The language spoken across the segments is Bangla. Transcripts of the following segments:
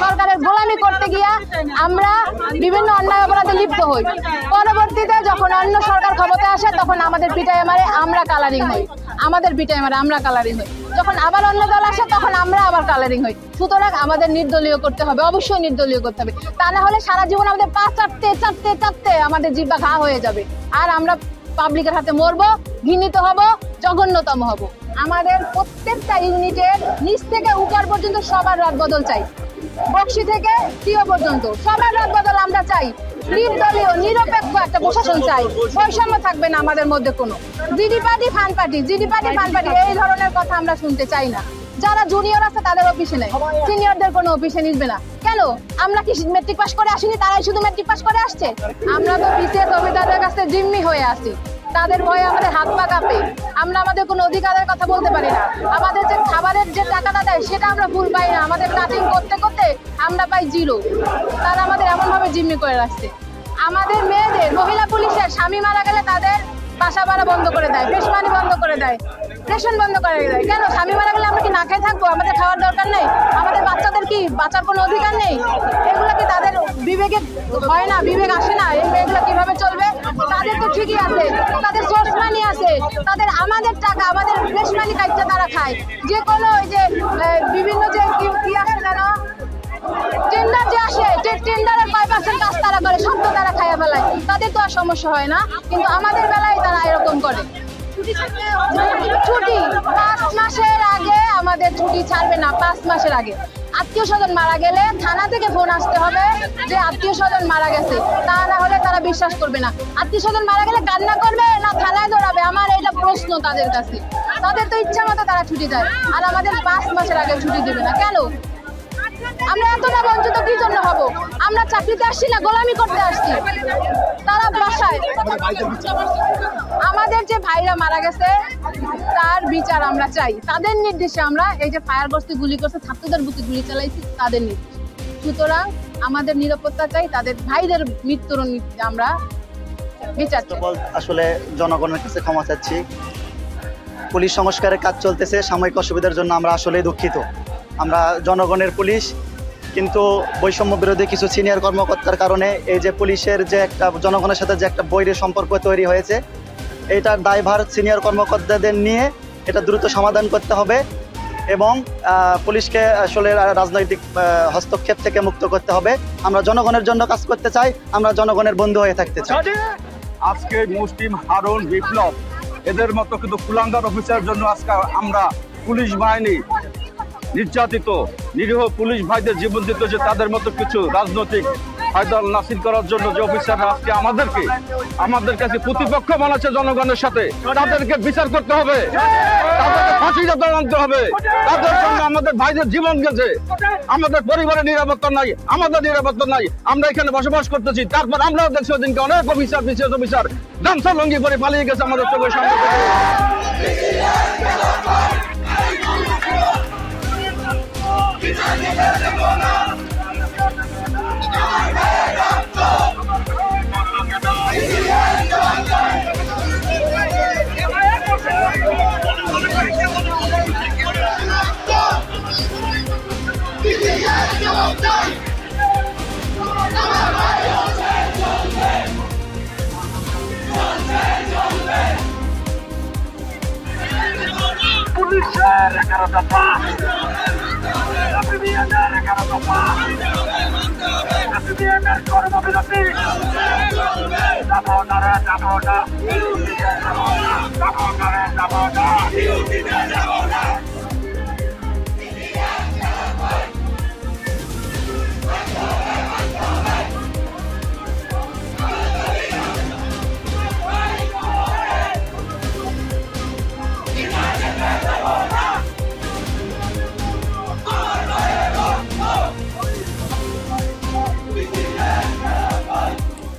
সরকারের গোলামি করতে গিয়া আমরা বিভিন্ন অন্যায় অপরাধে লিপ্ত হই। পরবর্তীতে যখন অন্য সরকার ক্ষমতায় আসে তখন আমাদের পিটায় মারে, আমরা কালারিং হই। আমাদের পিটায় মারে, আমরা কালারিং হই। যখন আবার অন্য দল আসে তখন আমরা আবার কালারিং হই। সুতরাং আমাদের নির্দলীয় করতে হবে, অবশ্যই নির্দলীয় করতে হবে। তা না হলে সারা জীবন আমাদের পা চাটতে আমাদের জিহ্বা ঘা হয়ে যাবে, আর আমরা পাবলিকের হাতে মরবো, ঘৃণিত হব, জঘন্যতম হব। আমাদের প্রত্যেকটা ইউনিটের নিচ থেকে উপর পর্যন্ত সবার রদবদল চাই। বক্সি থেকে সিও পর্যন্ত সবার রদবদল আমরা চাই। নির্দলীয় নিরপেক্ষ একটা প্রশাসন চাই। বৈষম্য থাকবে না আমাদের মধ্যে কোনো। জিডি পার্টি ফান পার্টি এই ধরনের কথা আমরা শুনতে চাই না। যারা জুনিয়র আছে তাদের অফিসে নেই, সিনিয়রদের কোনো অফিসে নিবে না। কেন? আমরা কি মেট্রিক পাস করে আসিনি? তারাই শুধু মেট্রিক পাস করে আসছে। আমরা তো বিসিএস অফিসারদের কাছে জিম্মি হয়ে আসি। তাদের ভয়ে আমাদের হাত পা কাঁপে। আমরা আমাদের কোনো অধিকারের কথা বলতে পারি না। আমাদের যে খাবারের যে টাকাটা দেয় সেটা আমরা ফুল পাই না। আমাদের কাটিং করতে করতে আমরা পাই 0। তারা আমাদের এমনভাবে জিম্মি করে রাখছে। আমাদের মেয়েদের, মহিলা পুলিশের স্বামী মারা গেলে তাদের বাসা ভাড়া বন্ধ করে দেয়, বেশমানি বন্ধ করে দেয়, রেশন বন্ধ করে দেয়। কেন? স্বামী মারা গেলে আমরা কি না খেয়ে থাকবো? আমাদের খাওয়ার দরকার নেই? আমাদের বাচ্চাদের কি বাঁচার কোনো অধিকার নেই? এগুলো কি তাদের বিবেকে হয় না? বিবেক আসে না? এই মেয়েগুলো কিভাবে চলবে? তাদের তো ঠিকই আছে, তাদের সোর্স মানি আছে, তাদের আমাদের টাকা, আমাদের বেশমানি কাইটটা তারা খায়। যে কোনো ওই যে বিভিন্ন যে কি আসে জানো, টেন্ডার যে আসে, টেন্ডারের 5% কাজ তারা করে, সব তো তারা খাইয়া ফেলায়। তাদের তো আর সমস্যা হয় না, কিন্তু আমাদের বেলায় তারা এরকম করে। ছুটি 5 মাসের আগে আমাদের ছুটি ছাড়বে না। 5 মাসের আগে আত্মীয় স্বজন মারা গেলে থানা থেকে ফোন আসতে হবে যে আত্মীয় স্বজন মারা গেছে। তা না হলে তারা বিশ্বাস করবে না। আত্মীয় স্বজন মারা গেলে কান্না করবে না থানায় দৌড়াবে? আমার এটা প্রশ্ন তাদের কাছে। তাদের তো ইচ্ছা মতো তারা ছুটি দেয়, আর আমাদের 5 মাসের আগে ছুটি দেবে না। কেন? আমরা এতটা বঞ্চিত কি জন্য হব? আমরা চাকরিতে আসছি না, গোলামি করতে আসছি। তারা বাসায় আমাদের যে ভাইরা মারা গেছে তার বিচার আমরা চাই। তাদের নির্দেশে আমরা এই যে ফায়ার করছি, গুলি করছে, ছাত্রদের বুকে গুলি চালাইছি, তাদের নির্দেশ। সুতরাং আমাদের নিরাপত্তা চাই, তাদের ভাইদের মৃত্যুর আমরা বিচার চাই। আসলে জনগণের কাছে ক্ষমা চাচ্ছি। পুলিশ সংস্কারের কাজ চলতেছে, সাময়িক অসুবিধার জন্য আমরা আসলে দুঃখিত। আমরা জনগণের পুলিশ, কিন্তু বৈষম্য বিরোধী কিছু সিনিয়র কর্মকর্তার কারণে এই যে পুলিশের যে একটা জনগণের সাথে যে একটা বৈরী সম্পর্ক তৈরি হয়েছে, এইটার দায়ভার সিনিয়র কর্মকর্তাদের নিয়ে এটা দ্রুত সমাধান করতে হবে এবং পুলিশকে আসলে রাজনৈতিক হস্তক্ষেপ থেকে মুক্ত করতে হবে। আমরা জনগণের জন্য কাজ করতে চাই, আমরা জনগণের বন্ধু হয়ে থাকতে চাই। আজকে মুসলিম, হারুন, বিপ্লব এদের মতো কিন্তু কুলাঙ্গার অফিসারের জন্য আজকে আমরা পুলিশ বাহিনী নির্যাতিত নিরীহ পুলিশ ভাইদের জীবন দিতে হচ্ছে। তাদের মতো কিছু রাজনৈতিক ফায়দা হাসিল করার জন্য যে অফিসাররা আজকে আমাদের কাছে প্রতিপক্ষ বানাচ্ছে জনগণের সাথে, তাদেরকে বিচার করতে হবে, তাদেরকে ফাঁসি আনতে হবে। তাদের জন্য আমাদের ভাইদের জীবন গেছে, আমাদের পরিবারের নিরাপত্তা নাই, আমাদের নিরাপত্তা নাই। আমরা এখানে বসবাস করতেছি, তারপর আমরাও দেখছি ওদিনকে অনেক অফিসার, বিশেষ অফিসার গামছা লঙ্গি পরে পালিয়ে গেছে আমাদের চোখের সামনে থেকে। পুলিশের 11 দফা, এফবিআইয়ের 11 দফা, এফবিআইয়ের কর্মবিরতি, যাবো না রে যাবো না, যাবো না রে যাবো না।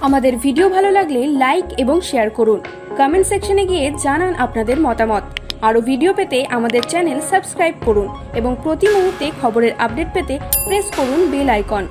আমাদের ভিডিও ভালো লাগলে লাইক এবং শেয়ার করুন। কমেন্ট সেকশনে গিয়ে জানান আপনাদের মতামত। আরও ভিডিও পেতে আমাদের চ্যানেল সাবস্ক্রাইব করুন এবং প্রতি মুহূর্তে খবরের আপডেট পেতে প্রেস করুন বেল আইকন।